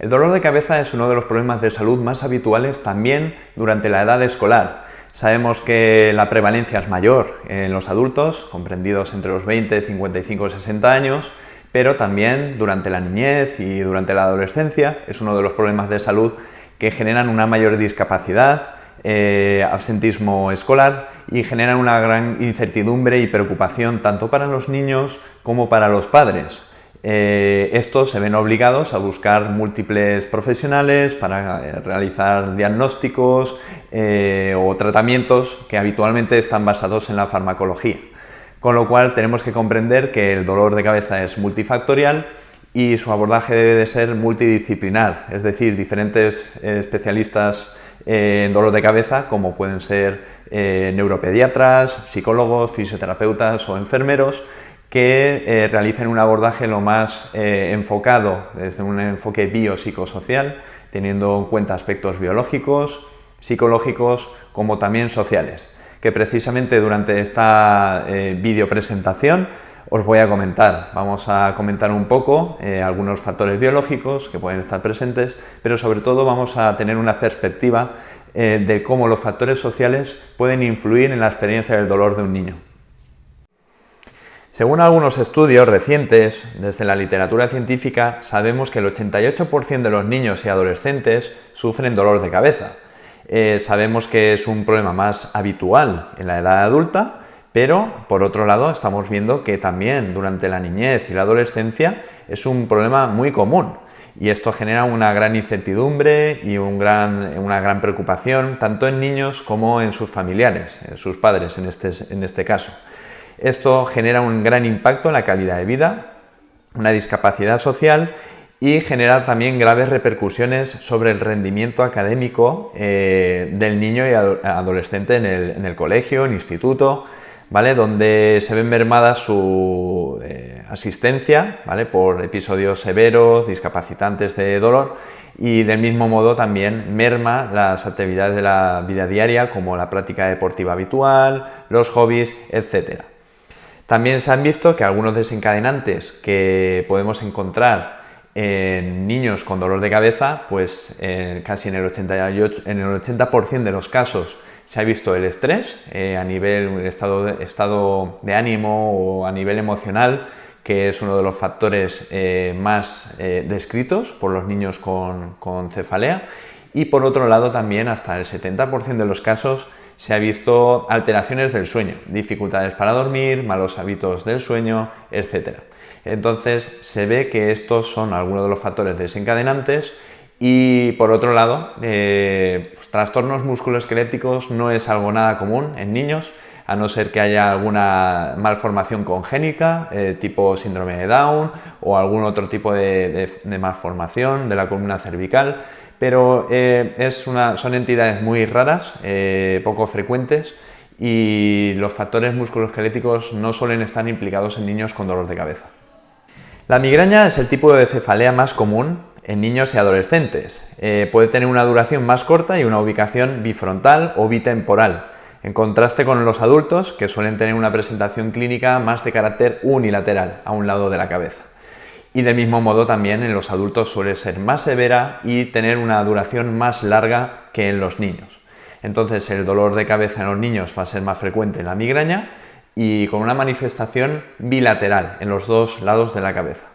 El dolor de cabeza es uno de los problemas de salud más habituales también durante la edad escolar. Sabemos que la prevalencia es mayor en los adultos, comprendidos entre los 20, 55 y 60 años, pero también durante la niñez y durante la adolescencia es uno de los problemas de salud que generan una mayor discapacidad, absentismo escolar y generan una gran incertidumbre y preocupación tanto para los niños como para los padres. Estos se ven obligados a buscar múltiples profesionales para realizar diagnósticos o tratamientos que habitualmente están basados en la farmacología. Con lo cual tenemos que comprender que el dolor de cabeza es multifactorial y su abordaje debe de ser multidisciplinar, es decir, diferentes especialistas en dolor de cabeza, como pueden ser neuropediatras, psicólogos, fisioterapeutas o enfermeros, que realicen un abordaje lo más enfocado desde un enfoque biopsicosocial, teniendo en cuenta aspectos biológicos, psicológicos, como también sociales, que precisamente durante esta videopresentación os voy a comentar. Vamos a comentar un poco algunos factores biológicos que pueden estar presentes, pero sobre todo vamos a tener una perspectiva de cómo los factores sociales pueden influir en la experiencia del dolor de un niño. Según algunos estudios recientes, desde la literatura científica, sabemos que el 88% de los niños y adolescentes sufren dolor de cabeza. Sabemos que es un problema más habitual en la edad adulta, pero por otro lado estamos viendo que también durante la niñez y la adolescencia es un problema muy común. Y esto genera una gran incertidumbre y una gran preocupación tanto en niños como en sus familiares, en sus padres en este caso. Esto genera un gran impacto en la calidad de vida, una discapacidad social y genera también graves repercusiones sobre el rendimiento académico del niño y adolescente en el colegio, en instituto, ¿vale? Donde se ve mermada su asistencia, ¿vale? Por episodios severos, discapacitantes de dolor, y del mismo modo también merma las actividades de la vida diaria como la práctica deportiva habitual, los hobbies, etc. También se han visto que algunos desencadenantes que podemos encontrar en niños con dolor de cabeza, pues casi en el 80% de los casos se ha visto el estrés a nivel estado de ánimo o a nivel emocional, que es uno de los factores más descritos por los niños con cefalea, y por otro lado también hasta el 70% de los casos se ha visto alteraciones del sueño, dificultades para dormir, malos hábitos del sueño, etc. Entonces se ve que estos son algunos de los factores desencadenantes. Y por otro lado, trastornos musculoesqueléticos no es algo nada común en niños, a no ser que haya alguna malformación congénita, tipo síndrome de Down o algún otro tipo de malformación de la columna cervical, pero son entidades muy raras, poco frecuentes, y los factores musculoesqueléticos no suelen estar implicados en niños con dolor de cabeza. La migraña es el tipo de cefalea más común en niños y adolescentes. Puede tener una duración más corta y una ubicación bifrontal o bitemporal, en contraste con los adultos, que suelen tener una presentación clínica más de carácter unilateral, a un lado de la cabeza. Y del mismo modo también en los adultos suele ser más severa y tener una duración más larga que en los niños. Entonces el dolor de cabeza en los niños va a ser más frecuente en la migraña y con una manifestación bilateral en los dos lados de la cabeza.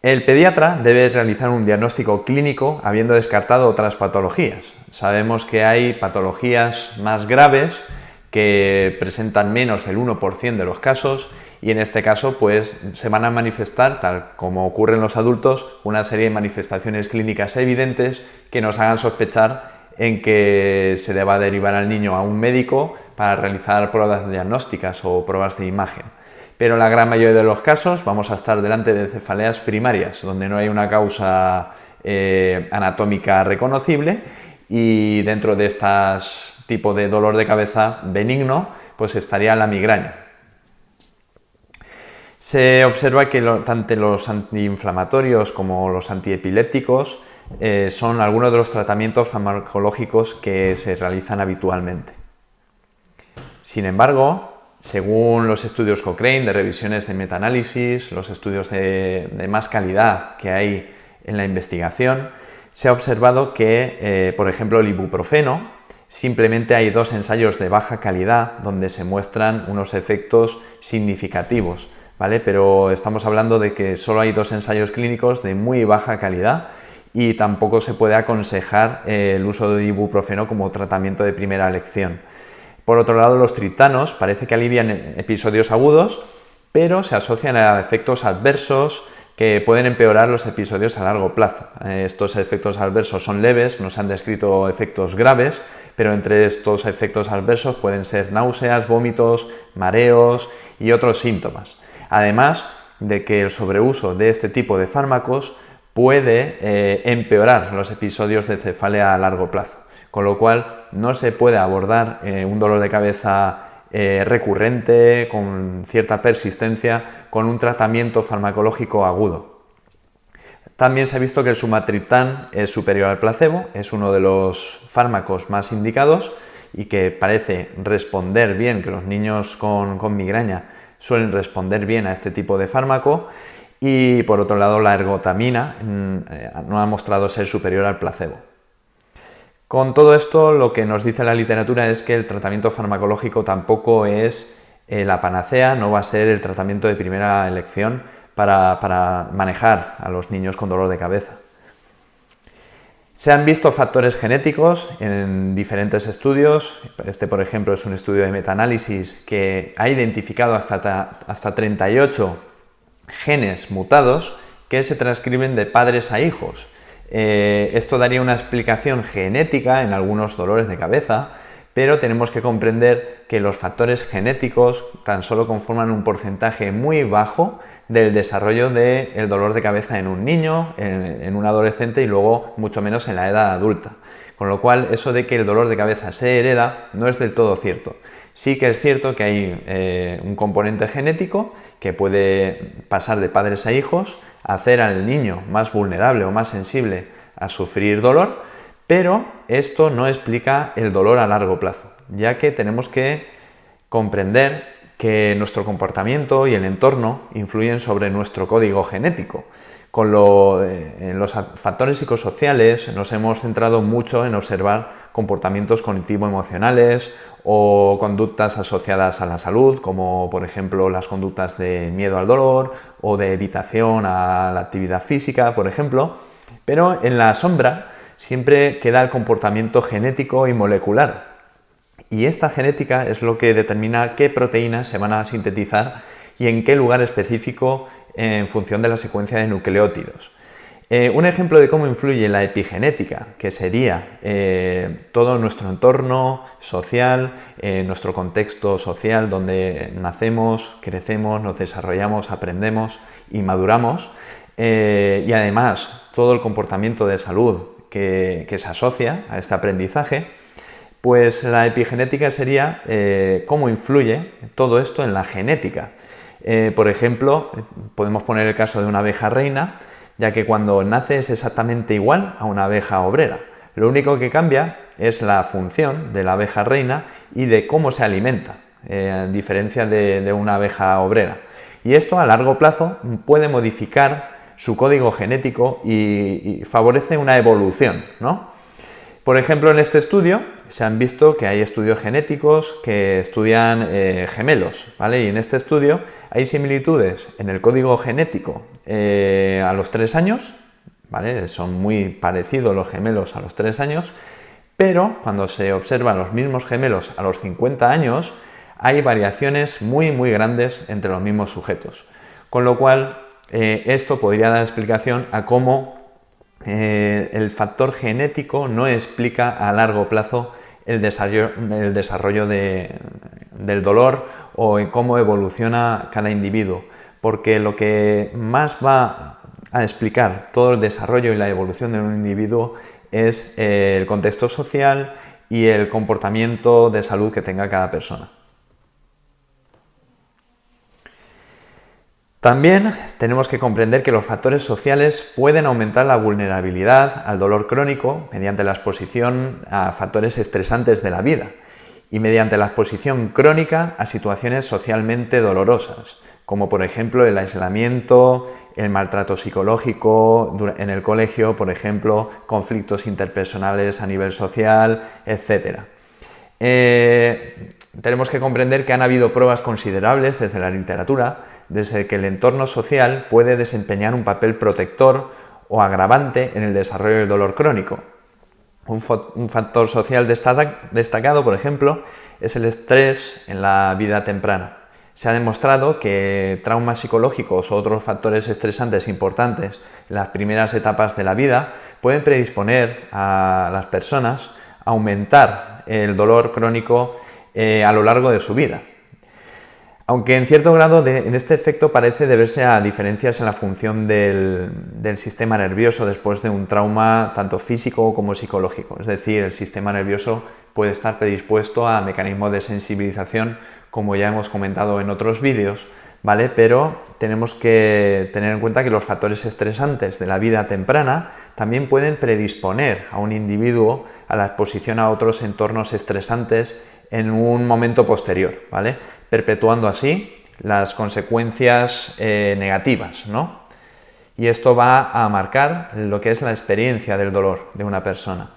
El pediatra debe realizar un diagnóstico clínico habiendo descartado otras patologías. Sabemos que hay patologías más graves que presentan menos del 1% de los casos y en este caso pues se van a manifestar, tal como ocurre en los adultos, una serie de manifestaciones clínicas evidentes que nos hagan sospechar en que se deba derivar al niño a un médico para realizar pruebas diagnósticas o pruebas de imagen. Pero en la gran mayoría de los casos vamos a estar delante de cefaleas primarias, donde no hay una causa anatómica reconocible, y dentro de este tipo de dolor de cabeza benigno, pues estaría la migraña. Se observa que tanto los antiinflamatorios como los antiepilépticos son algunos de los tratamientos farmacológicos que se realizan habitualmente. Sin embargo, según los estudios Cochrane de revisiones de metaanálisis, los estudios de más calidad que hay en la investigación se ha observado que, por ejemplo, el ibuprofeno, simplemente hay 2 ensayos de baja calidad donde se muestran unos efectos significativos, ¿vale? Pero estamos hablando de que solo hay 2 ensayos clínicos de muy baja calidad y tampoco se puede aconsejar el uso de ibuprofeno como tratamiento de primera elección. Por otro lado, los triptanos parece que alivian episodios agudos, pero se asocian a efectos adversos que pueden empeorar los episodios a largo plazo. Estos efectos adversos son leves, no se han descrito efectos graves, pero entre estos efectos adversos pueden ser náuseas, vómitos, mareos y otros síntomas. Además de que el sobreuso de este tipo de fármacos puede empeorar los episodios de cefalea a largo plazo, con lo cual no se puede abordar un dolor de cabeza recurrente, con cierta persistencia, con un tratamiento farmacológico agudo. También se ha visto que el sumatriptán es superior al placebo, es uno de los fármacos más indicados y que parece responder bien, que los niños con migraña suelen responder bien a este tipo de fármaco, y por otro lado la ergotamina no ha mostrado ser superior al placebo. Con todo esto, lo que nos dice la literatura es que el tratamiento farmacológico tampoco es la panacea, no va a ser el tratamiento de primera elección para manejar a los niños con dolor de cabeza. Se han visto factores genéticos en diferentes estudios. Este, por ejemplo, es un estudio de metaanálisis que ha identificado hasta 38 genes mutados que se transcriben de padres a hijos. Esto daría una explicación genética en algunos dolores de cabeza, pero tenemos que comprender que los factores genéticos tan solo conforman un porcentaje muy bajo del desarrollo del dolor de cabeza en un niño, en un adolescente y luego mucho menos en la edad adulta. Con lo cual, eso de que el dolor de cabeza se hereda no es del todo cierto. Sí que es cierto que hay un componente genético que puede pasar de padres a hijos, hacer al niño más vulnerable o más sensible a sufrir dolor, pero esto no explica el dolor a largo plazo, ya que tenemos que comprender que nuestro comportamiento y el entorno influyen sobre nuestro código genético. En los factores psicosociales nos hemos centrado mucho en observar comportamientos cognitivo-emocionales o conductas asociadas a la salud, como por ejemplo las conductas de miedo al dolor o de evitación a la actividad física, por ejemplo, pero en la sombra siempre queda el comportamiento genético y molecular. Y esta genética es lo que determina qué proteínas se van a sintetizar y en qué lugar específico en función de la secuencia de nucleótidos. Un ejemplo de cómo influye la epigenética, que sería todo nuestro entorno social, nuestro contexto social donde nacemos, crecemos, nos desarrollamos, aprendemos y maduramos, y además todo el comportamiento de salud que se asocia a este aprendizaje, pues la epigenética sería cómo influye todo esto en la genética. Por ejemplo, podemos poner el caso de una abeja reina, ya que cuando nace es exactamente igual a una abeja obrera. Lo único que cambia es la función de la abeja reina y de cómo se alimenta, a diferencia de una abeja obrera. Y esto a largo plazo puede modificar su código genético y favorece una evolución, ¿no? Por ejemplo, en este estudio se han visto que hay estudios genéticos que estudian gemelos, ¿vale? Y en este estudio hay similitudes en el código genético a los 3 años, ¿vale? Son muy parecidos los gemelos a los 3 años, pero cuando se observan los mismos gemelos a los 50 años, hay variaciones muy grandes entre los mismos sujetos. Con lo cual, esto podría dar explicación a cómo el factor genético no explica a largo plazo el desarrollo del dolor o en cómo evoluciona cada individuo, porque lo que más va a explicar todo el desarrollo y la evolución de un individuo es el contexto social y el comportamiento de salud que tenga cada persona. También tenemos que comprender que los factores sociales pueden aumentar la vulnerabilidad al dolor crónico mediante la exposición a factores estresantes de la vida. y mediante la exposición crónica a situaciones socialmente dolorosas, como por ejemplo el aislamiento, el maltrato psicológico en el colegio, por ejemplo, conflictos interpersonales a nivel social, etc. Tenemos que comprender que han habido pruebas considerables desde la literatura, desde que el entorno social puede desempeñar un papel protector o agravante en el desarrollo del dolor crónico. Un factor social destacado, por ejemplo, es el estrés en la vida temprana. Se ha demostrado que traumas psicológicos o otros factores estresantes importantes en las primeras etapas de la vida pueden predisponer a las personas a aumentar el dolor crónico a lo largo de su vida. Aunque en cierto grado en este efecto parece deberse a diferencias en la función del sistema nervioso después de un trauma tanto físico como psicológico. Es decir, el sistema nervioso puede estar predispuesto a mecanismos de sensibilización, como ya hemos comentado en otros vídeos, ¿vale? Pero tenemos que tener en cuenta que los factores estresantes de la vida temprana también pueden predisponer a un individuo a la exposición a otros entornos estresantes en un momento posterior, ¿vale? Perpetuando así las consecuencias negativas, ¿no? Y esto va a marcar lo que es la experiencia del dolor de una persona.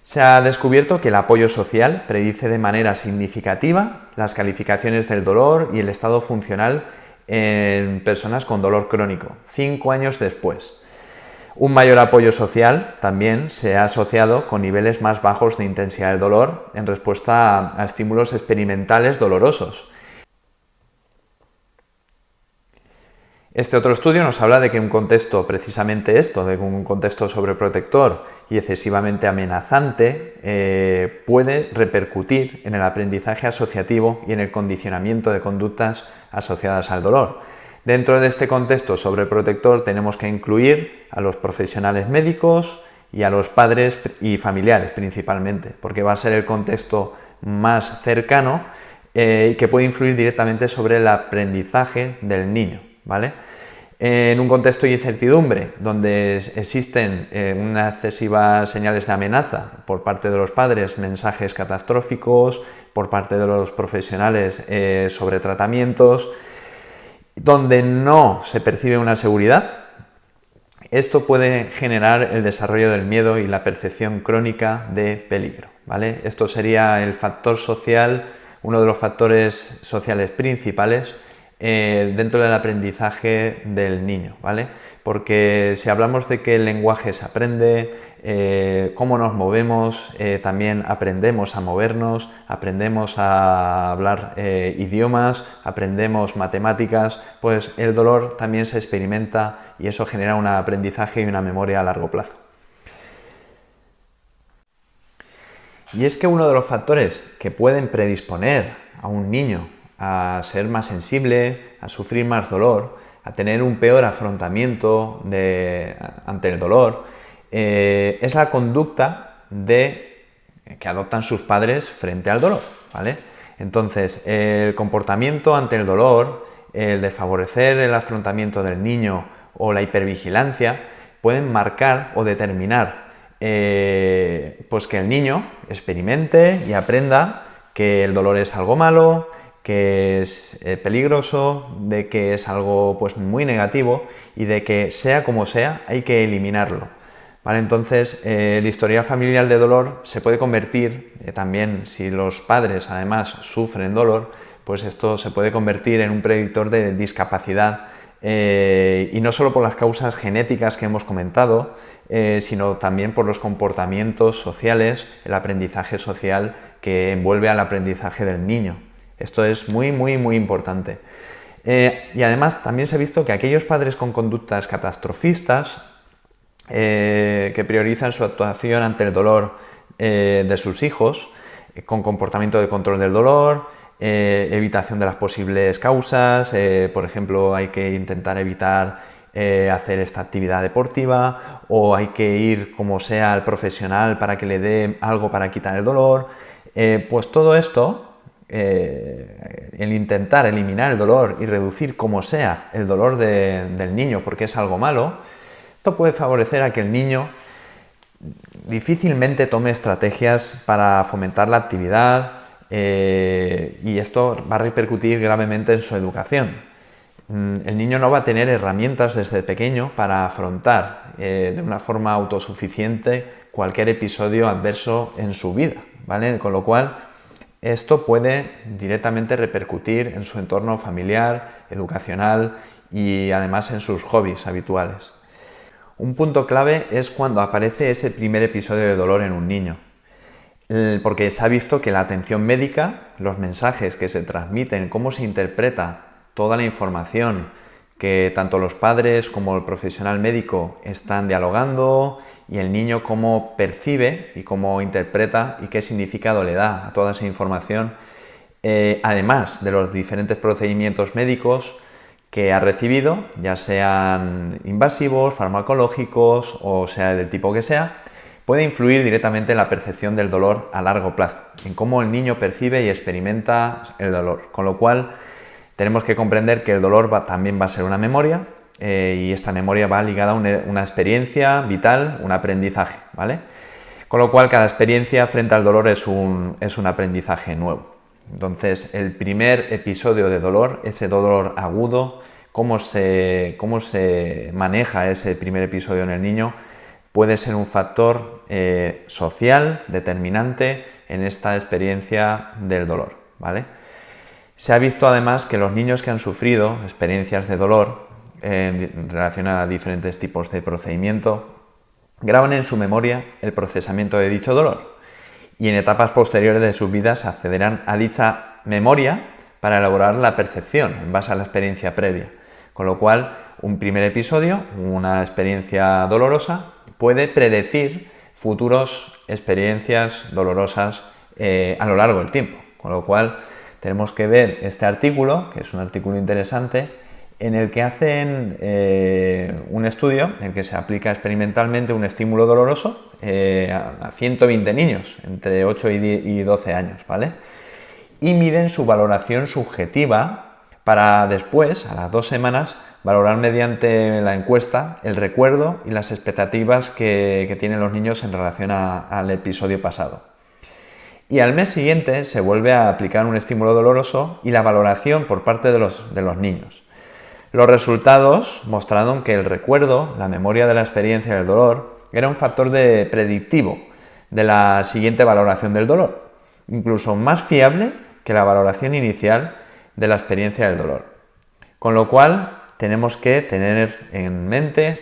Se ha descubierto que el apoyo social predice de manera significativa las calificaciones del dolor y el estado funcional en personas con dolor crónico, 5 años después. Un mayor apoyo social también se ha asociado con niveles más bajos de intensidad del dolor en respuesta a estímulos experimentales dolorosos. Este otro estudio nos habla de que un contexto, precisamente esto, de un contexto sobreprotector y excesivamente amenazante, puede repercutir en el aprendizaje asociativo y en el condicionamiento de conductas asociadas al dolor. Dentro de este contexto sobreprotector tenemos que incluir a los profesionales médicos y a los padres y familiares principalmente, porque va a ser el contexto más cercano y que puede influir directamente sobre el aprendizaje del niño, ¿vale? En un contexto de incertidumbre, donde existen unas excesivas señales de amenaza por parte de los padres, mensajes catastróficos, por parte de los profesionales sobre tratamientos, donde no se percibe una seguridad, esto puede generar el desarrollo del miedo y la percepción crónica de peligro, ¿vale? Esto sería el factor social, uno de los factores sociales principales dentro del aprendizaje del niño, ¿vale? Porque si hablamos de que el lenguaje se aprende, cómo nos movemos, también aprendemos a movernos, aprendemos a hablar idiomas, aprendemos matemáticas, pues el dolor también se experimenta y eso genera un aprendizaje y una memoria a largo plazo. Y es que uno de los factores que pueden predisponer a un niño a ser más sensible, a sufrir más dolor, a tener un peor afrontamiento ante el dolor, es la conducta que adoptan sus padres frente al dolor, ¿vale? Entonces, el comportamiento ante el dolor, el de favorecer el afrontamiento del niño o la hipervigilancia, pueden marcar o determinar pues que el niño experimente y aprenda que el dolor es algo malo, que es peligroso, de que es algo pues muy negativo y de que sea como sea hay que eliminarlo, ¿vale? Entonces el historial familiar de dolor se puede convertir también, si los padres además sufren dolor, pues esto se puede convertir en un predictor de discapacidad y no solo por las causas genéticas que hemos comentado, sino también por los comportamientos sociales, el aprendizaje social que envuelve al aprendizaje del niño. Esto es muy importante. Y además también se ha visto que aquellos padres con conductas catastrofistas, que priorizan su actuación ante el dolor de sus hijos, con comportamiento de control del dolor, evitación de las posibles causas, por ejemplo, hay que intentar evitar hacer esta actividad deportiva, o hay que ir como sea al profesional para que le dé algo para quitar el dolor, pues todo esto, el intentar eliminar el dolor y reducir como sea el dolor del niño porque es algo malo, esto puede favorecer a que el niño difícilmente tome estrategias para fomentar la actividad y esto va a repercutir gravemente en su educación. El niño no va a tener herramientas desde pequeño para afrontar de una forma autosuficiente cualquier episodio adverso en su vida, ¿vale? Con lo cual, esto puede directamente repercutir en su entorno familiar, educacional y además en sus hobbies habituales. Un punto clave es cuando aparece ese primer episodio de dolor en un niño, porque se ha visto que la atención médica, los mensajes que se transmiten, cómo se interpreta toda la información que tanto los padres como el profesional médico están dialogando y el niño cómo percibe y cómo interpreta y qué significado le da a toda esa información, además de los diferentes procedimientos médicos que ha recibido, ya sean invasivos, farmacológicos o sea del tipo que sea, puede influir directamente en la percepción del dolor a largo plazo, en cómo el niño percibe y experimenta el dolor, con lo cual tenemos que comprender que el dolor también va a ser una memoria y esta memoria va ligada a una experiencia vital, un aprendizaje, ¿vale? Con lo cual cada experiencia frente al dolor es un aprendizaje nuevo. Entonces el primer episodio de dolor, ese dolor agudo, cómo se maneja ese primer episodio en el niño, puede ser un factor social determinante en esta experiencia del dolor, ¿vale? Se ha visto además que los niños que han sufrido experiencias de dolor en relación a diferentes tipos de procedimiento graban en su memoria el procesamiento de dicho dolor y en etapas posteriores de sus vidas accederán a dicha memoria para elaborar la percepción en base a la experiencia previa, con lo cual un primer episodio, una experiencia dolorosa, puede predecir futuras experiencias dolorosas a lo largo del tiempo, con lo cual tenemos que ver este artículo, que es un artículo interesante, en el que hacen un estudio en el que se aplica experimentalmente un estímulo doloroso a 120 niños entre 8 y 12 años, ¿vale? Y miden su valoración subjetiva para después, a las 2 semanas, valorar mediante la encuesta el recuerdo y las expectativas que tienen los niños en relación al episodio pasado. Y al mes siguiente se vuelve a aplicar un estímulo doloroso y la valoración por parte de los niños. Los resultados mostraron que el recuerdo, la memoria de la experiencia del dolor, era un factor predictivo de la siguiente valoración del dolor, incluso más fiable que la valoración inicial de la experiencia del dolor. Con lo cual tenemos que tener en mente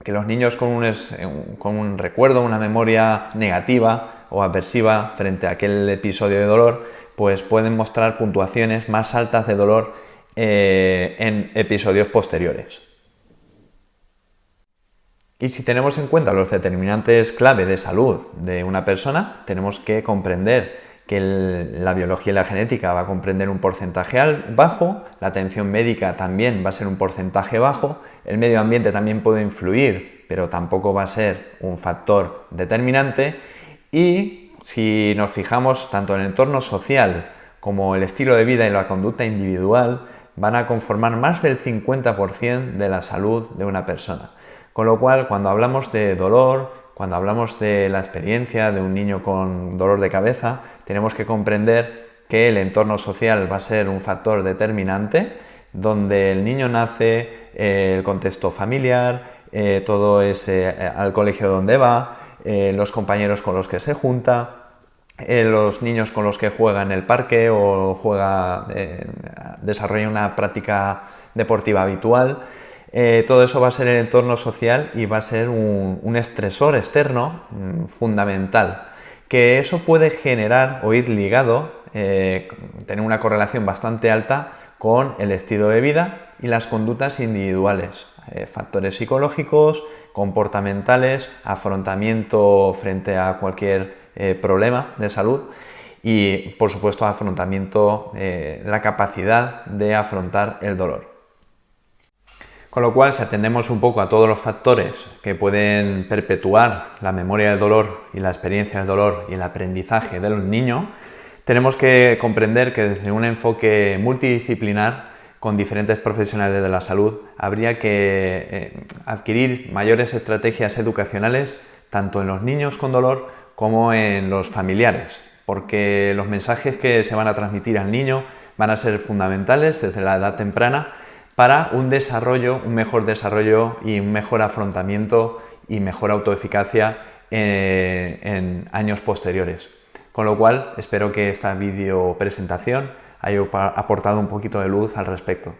que los niños con un recuerdo, una memoria negativa o aversiva frente a aquel episodio de dolor, pues pueden mostrar puntuaciones más altas de dolor en episodios posteriores. Y si tenemos en cuenta los determinantes clave de salud de una persona, tenemos que comprender que la biología y la genética va a comprender un porcentaje bajo, la atención médica también va a ser un porcentaje bajo, el medio ambiente también puede influir, pero tampoco va a ser un factor determinante, y si nos fijamos tanto en el entorno social como el estilo de vida y la conducta individual van a conformar más del 50% de la salud de una persona. Con lo cual, cuando hablamos de dolor, cuando hablamos de la experiencia de un niño con dolor de cabeza, tenemos que comprender que el entorno social va a ser un factor determinante, donde el niño nace, el contexto familiar, todo ese al colegio donde va, los compañeros con los que se junta, los niños con los que juega en el parque o desarrolla una práctica deportiva habitual. Todo eso va a ser el entorno social y va a ser un estresor externo fundamental, que eso puede generar o ir ligado, tener una correlación bastante alta con el estilo de vida y las conductas individuales, factores psicológicos, comportamentales, afrontamiento frente a cualquier problema de salud y, por supuesto, afrontamiento, la capacidad de afrontar el dolor. Con lo cual, si atendemos un poco a todos los factores que pueden perpetuar la memoria del dolor y la experiencia del dolor y el aprendizaje de los niños, tenemos que comprender que desde un enfoque multidisciplinar con diferentes profesionales de la salud habría que adquirir mayores estrategias educacionales tanto en los niños con dolor como en los familiares, porque los mensajes que se van a transmitir al niño van a ser fundamentales desde la edad temprana para un mejor desarrollo y un mejor afrontamiento y mejor autoeficacia en años posteriores. Con lo cual, espero que esta video presentación haya aportado un poquito de luz al respecto.